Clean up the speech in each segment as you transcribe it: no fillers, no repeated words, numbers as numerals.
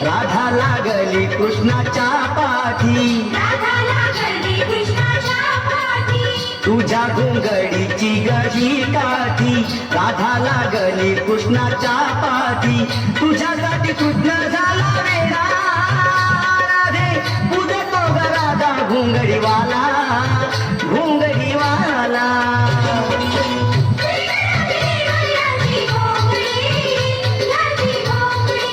राधा लागली कृष्णाच्या पाठी, राधा लागली कृष्णाच्या पाठी. तुझ्या घोंगडीची गही काठी. राधा लागली कृष्णाच्या पाठी, तुझ्यासाठी कृष्ण झाला वेडा. राधे उदे तो ग राधा घोंगडीवाला, घोंगडीवाला. याची घोंगडी, याची घोंगडी.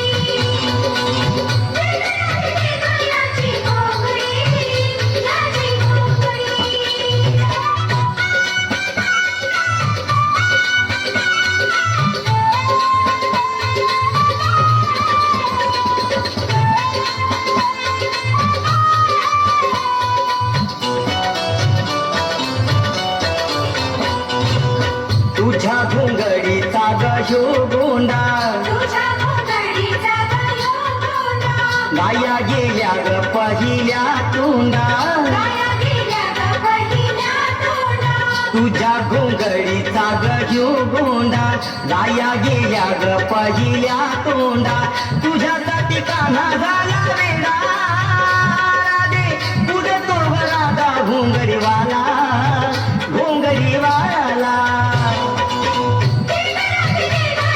याची घोंगडी, याची घोंगडी. तुझ्या घोंगडीचा गयो गोंडा, तुझ्या घोंगडीचा गयो गोंडा. गाया गेल्या ग पहिल्या तोंडा. गाया गेल्या ग पहिल्या तोंडा. तुझ्या घोंगडीचा गयो गोंडा, गाया गेल्या ग पहिल्या तोंडा. तुझ्यासाठी कान्हा झाला वेडा. राधे पुढे तो ग राधा घोंगडीवाला, घोंगडीवाला.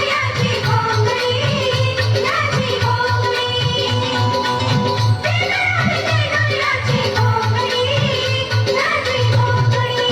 याची घोंगडी, याची घोंगडी. याची घोंगडी, याची घोंगडी.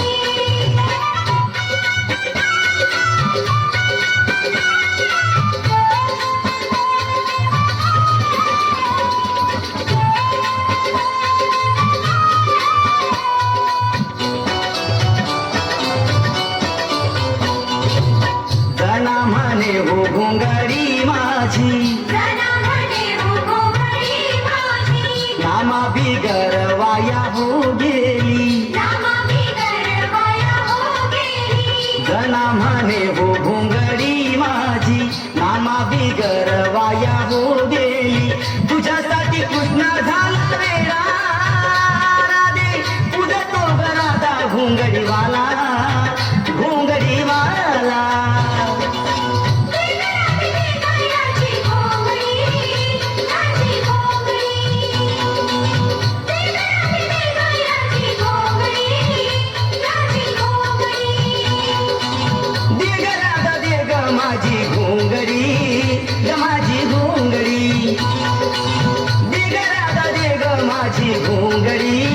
जना म्हणे हो घोंगडी माझी, जना म्हणे हो घोंगडी माझी. नामा बिगर वाया हो गेली. नामा बिगर वाया हो गेली. जना म्हणे हो घोंगडी माझी, नामा बिगर वाया हो गेली. तुझ्यासाठी कृष्ण झाला वेडा. राधे पुढे तो ग राधा घोंगडीवाला, घोंगडीवाला. याची घोंगडी, याची घोंगडी. याची घोंगडी, याची घोंगडी. दे ग राधा दे ग माझी घोंगडी, ग माझी घोंगडी. दे ग राधा दे ग माझी घोंगडी.